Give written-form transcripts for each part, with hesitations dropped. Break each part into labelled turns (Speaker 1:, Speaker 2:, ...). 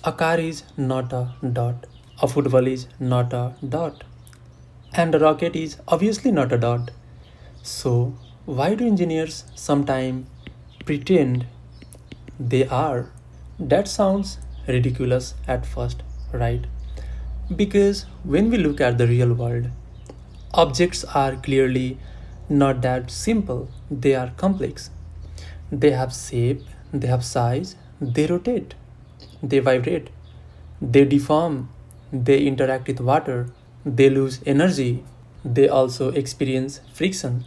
Speaker 1: A car is not a dot. A football is not a dot. And a rocket is obviously not a dot. So, why do engineers sometimes pretend they are? That sounds ridiculous at first, right? Because when we look at the real world, objects are clearly not that simple, they are complex. They have shape, they have size, they rotate, they vibrate, they deform, they interact with water, they lose energy, they also experience friction.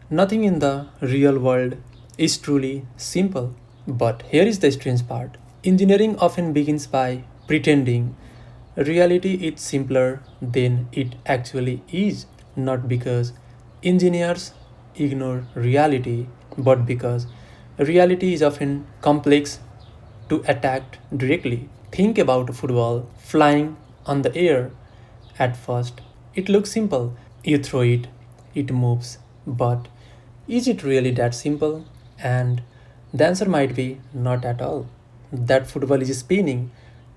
Speaker 1: Nothing in the real world is truly simple. But here is the strange part. Engineering often begins by pretending reality is simpler than it actually is, not because engineers ignore reality, but because reality is often complex to attack directly. Think about a football flying on the air. At first, it looks simple. You throw it, it moves. But is it really that simple? And the answer might be not at all. That football is spinning,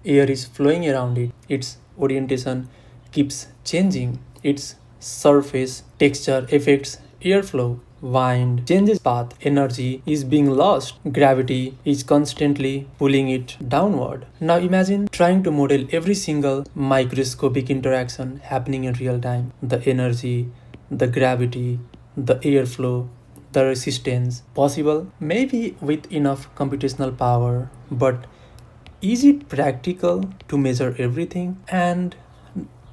Speaker 1: air is flowing around it, its orientation keeps changing, its surface, texture affects airflow, wind changes path, energy is being lost, gravity is constantly pulling it downward. Now imagine trying to model every single microscopic interaction happening in real time. The energy, the gravity, the airflow, the resistance. Possible? Maybe with enough computational power, but is it practical to measure everything? And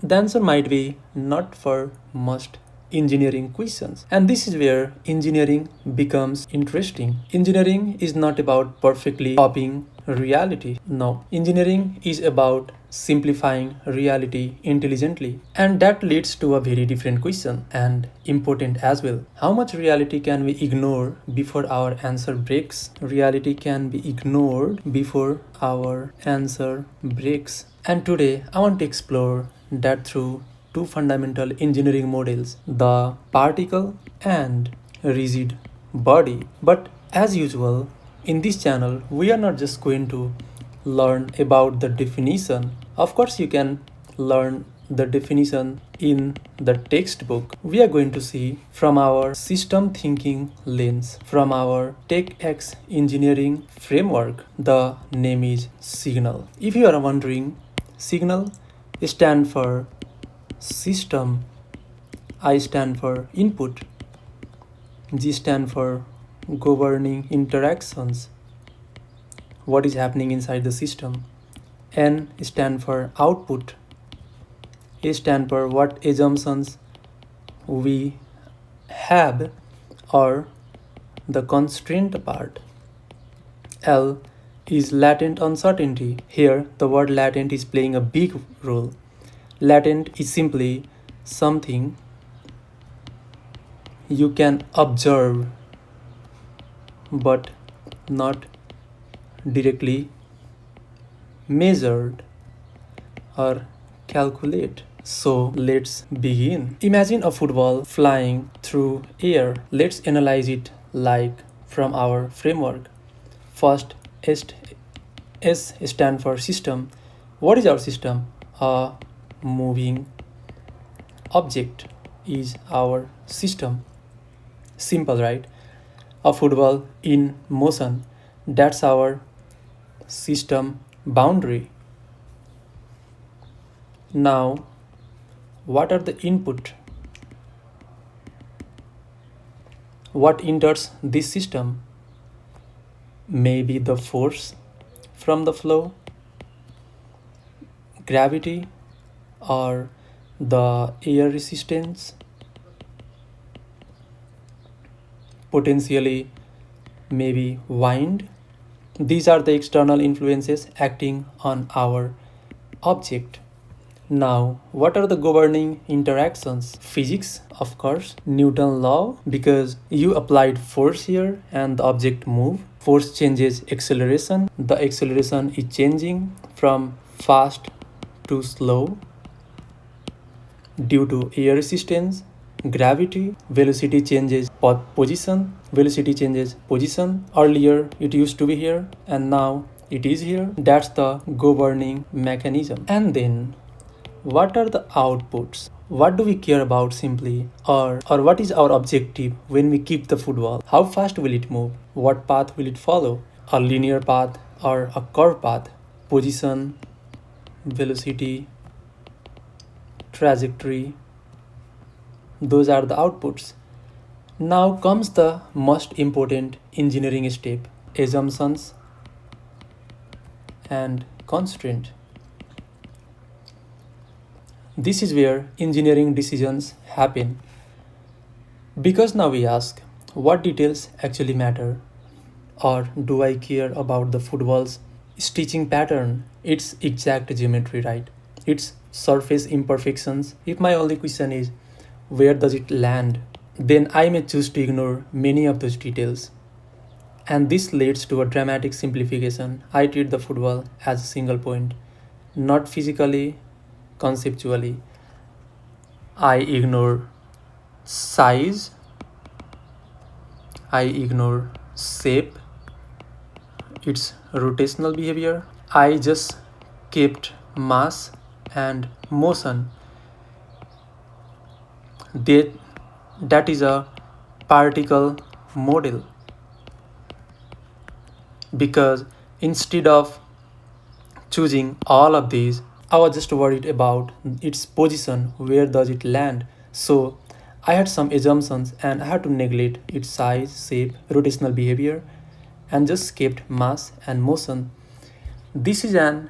Speaker 1: the answer might be not for most engineering questions. And this is where engineering becomes interesting. Engineering is not about perfectly copying reality. No, engineering is about simplifying reality intelligently. And that leads to a very different question and important as well. How much reality can we ignore before our answer breaks? Reality can be ignored before our answer breaks. And today I want to explore that through two fundamental engineering models, the particle and rigid body. But as usual, in this channel, we are not just going to learn about the definition. Of course, you can learn the definition in the textbook. We are going to see from our system thinking lens, from our TechX engineering framework. The name is Signal. If you are wondering, Signal stand for system, I stand for input, G stand for governing interactions, what is happening inside the system, N stand for output, A stand for what assumptions we have or the constraint part, L is latent uncertainty. Here the word latent is playing a big role. Latent is simply something you can observe but not directly measured or calculate. So let's begin. Imagine a football flying through air. Let's analyze it like from our framework. First, S stand for system. What is our system? A moving object is our system. Simple, right? A football in motion, that's our system boundary. Now, what are the input? What enters this system? Maybe the force from the flow, gravity, or the air resistance, potentially maybe wind. These are the external influences acting on our object. Now, what are the governing interactions? Physics, of course, Newton's law, because you applied force here and the object move. Force changes acceleration. The acceleration is changing from fast to slow due to air resistance. Gravity, velocity changes position. Velocity changes position. Earlier it used to be here and now It is here. That's the governing mechanism. And then, what are the outputs? What do we care about simply? Or what is our objective when we keep the football? How fast will it move? What path will it follow? A linear path or a curved path? Position, velocity, trajectory. Those are the outputs. Now comes the most important engineering step: assumptions and constraint. This is where engineering decisions happen. Because now we ask, what details actually matter? Or do I care about the football's stitching pattern, its exact geometry, right? Its surface imperfections. If my only question is, where does it land? Then I may choose to ignore many of those details. And this leads to a dramatic simplification. I treat the football as a single point, not physically, conceptually. I ignore size, I ignore shape, its rotational behavior. I just kept mass and motion. That, that is a particle model. Because instead of choosing all of these, I was just worried about its position, where does it land. So I had some assumptions and I had to neglect its size, shape, rotational behavior, and just kept mass and motion. This is an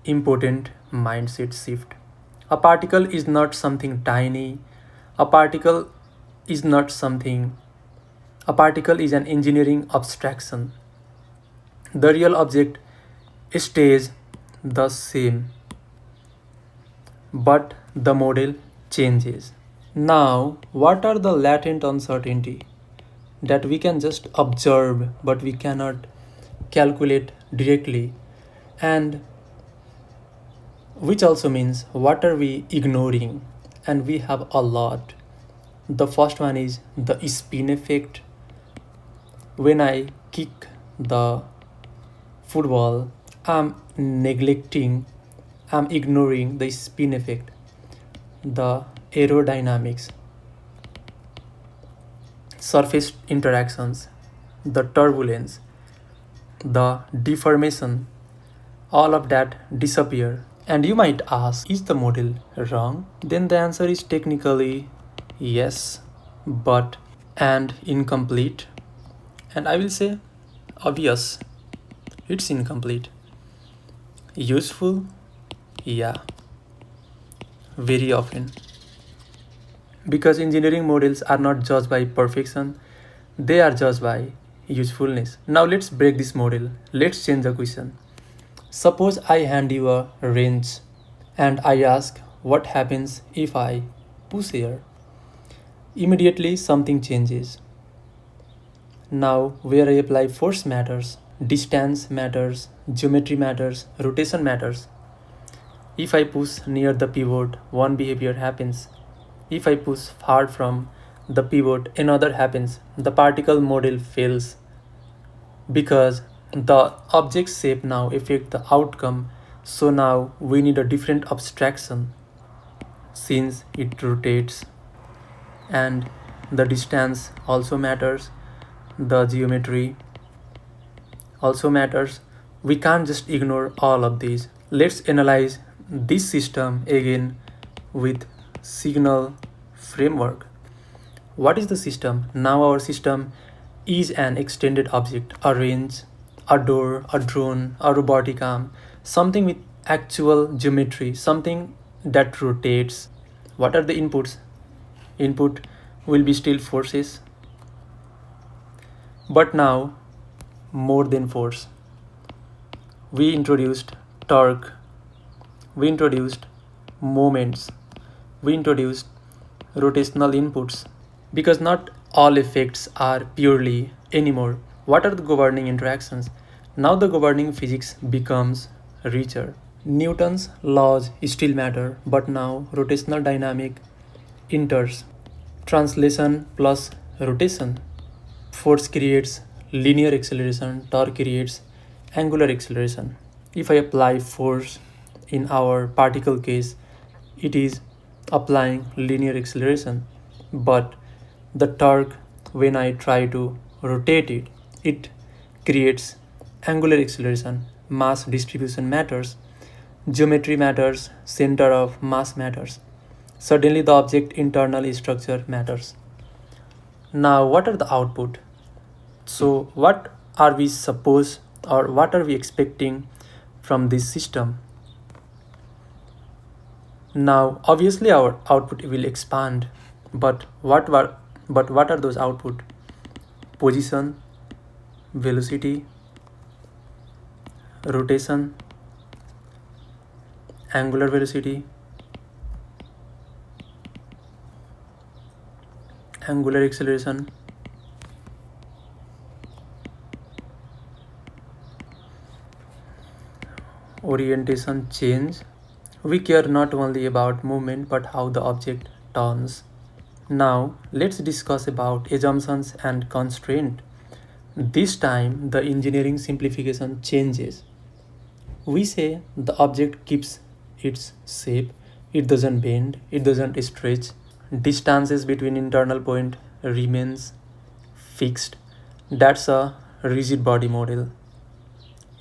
Speaker 1: important mindset shift. A particle is not something tiny. A particle is not something. A particle is an engineering abstraction. The real object stays the same, but the model changes. Now, what are the latent uncertainty that we can just observe but we cannot calculate directly? And which also means what are we ignoring? And we have a lot. The first one is the spin effect. When I kick the football, I'm ignoring the spin effect, the aerodynamics, surface interactions, the turbulence, the deformation, all of that disappear. And you might ask, is the model wrong? Then the answer is technically yes, but and incomplete. And I will say obvious, it's incomplete. Useful? Yeah, very often. Because engineering models are not judged by perfection, they are judged by usefulness. Now let's break this model. Let's change the question. Suppose I hand you a wrench and I ask what happens if I push here. Immediately something changes. Now where I apply force matters, distance matters, geometry matters, rotation matters. If I push near the pivot, one behavior happens. If I push far from the pivot, another happens. The particle model fails because the object shape now affect the outcome. So now we need a different abstraction since it rotates, and the distance also matters, the geometry also matters. We can't just ignore all of these. Let's analyze this system again with signal framework. What is the system? Now our system is an extended object, a range, a door, a drone, a robotic arm, something with actual geometry, something that rotates. What are the inputs? Input will be still forces, but now more than force. We introduced torque, we introduced moments, we introduced rotational inputs, because not all effects are purely anymore. What are the governing interactions? Now the governing physics becomes richer. Newton's laws still matter, but now rotational dynamic enters. Translation plus rotation. Force creates linear acceleration, torque creates angular acceleration. If I apply force in our particle case, it is applying linear acceleration, but the torque when I try to rotate it, it creates angular acceleration. Mass distribution matters, geometry matters, center of mass matters. Suddenly the object internal structure matters. Now what are the output? So what are we supposed or what are we expecting from this system? Now obviously our output will expand, but what are those output? Position, velocity, rotation, angular velocity, angular acceleration, orientation change. We care not only about movement but how the object turns. Now let's discuss about assumptions and constraint. This time the engineering simplification changes. We say the object keeps its shape, it doesn't bend, it doesn't stretch, distances between internal point remains fixed. That's a rigid body model.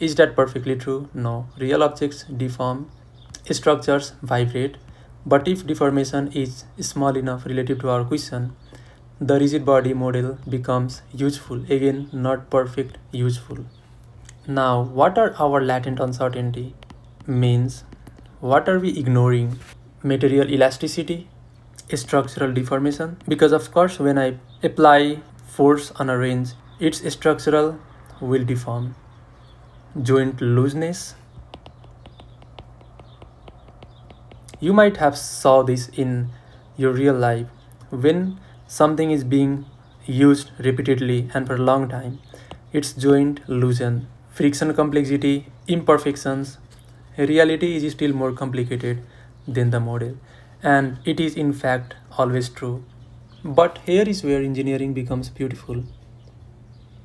Speaker 1: Is that perfectly true? No. Real objects deform, structures vibrate, but if deformation is small enough relative to our question, the rigid body model becomes useful. Again, not perfect, useful. Now, what are our latent uncertainty? Means, what are we ignoring? Material elasticity, structural deformation. Because of course, when I apply force on a range, its structural will deform. Joint looseness. You might have saw this in your real life. When something is being used repeatedly and for a long time, its joint loosen. Friction complexity, imperfections. Reality is still more complicated than the model, and it is in fact always true. But here is where engineering becomes beautiful.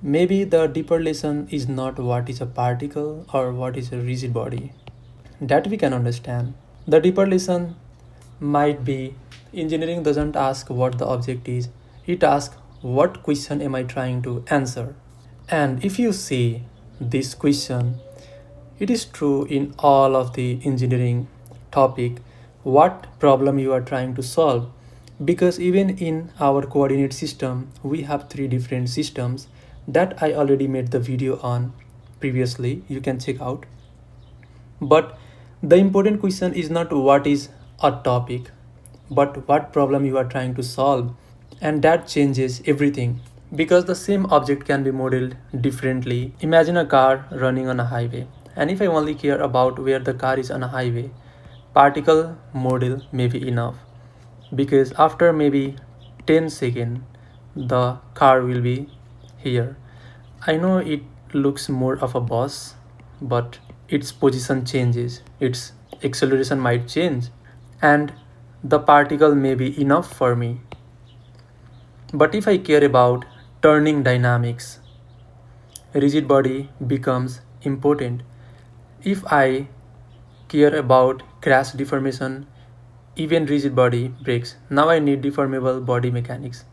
Speaker 1: Maybe the deeper lesson is not what is a particle or what is a rigid body. That we can understand. The deeper lesson might be engineering doesn't ask what the object is, it asks what question am I trying to answer. And if you see this question, it is true in all of the engineering topic what problem you are trying to solve, because even in our coordinate system we have three different systems that I already made the video on previously, you can check out. But the important question is not what is a topic, but what problem you are trying to solve, and that changes everything because the same object can be modeled differently. Imagine a car running on a highway, and if I only care about where the car is on a highway, particle model may be enough, because after maybe 10 seconds the car will be here. I know it looks more of a bus, but its position changes, its acceleration might change, and the particle may be enough for me. But if I care about turning dynamics, rigid body becomes important. If I care about crash deformation, even rigid body breaks. Now I need deformable body mechanics.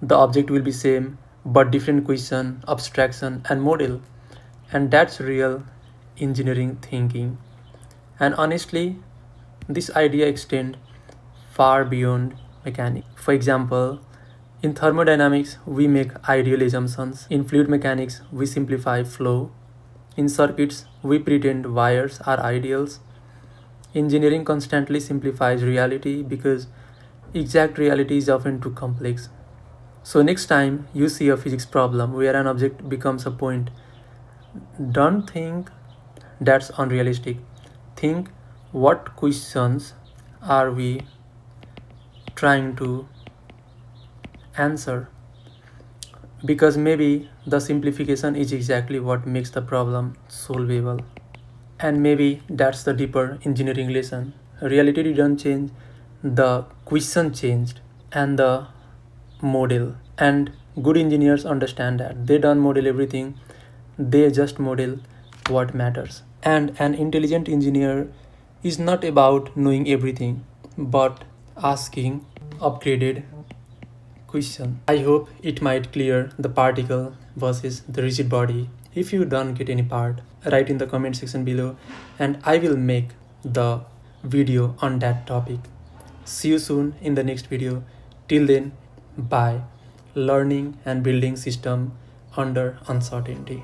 Speaker 1: The object will be same, but different question, abstraction, and model. And that's real engineering thinking. And honestly, this idea extends far beyond mechanics. For example, in thermodynamics, we make ideal assumptions. In fluid mechanics, we simplify flow. In circuits, we pretend wires are ideals. Engineering constantly simplifies reality because exact reality is often too complex. So next time you see a physics problem where an object becomes a point, don't think that's unrealistic. Think what questions are we trying to answer? Because maybe the simplification is exactly what makes the problem solvable. And maybe that's the deeper engineering lesson. Reality didn't change, the question changed, and the model. And good engineers understand that. They don't model everything, they just model what matters. And an intelligent engineer is not about knowing everything, but asking upgraded question. I hope it might clear the particle versus the rigid body. If you don't get any part, write in the comment section below and I will make the video on that topic. See you soon in the next video. Till then, bye. Learning and building system under uncertainty.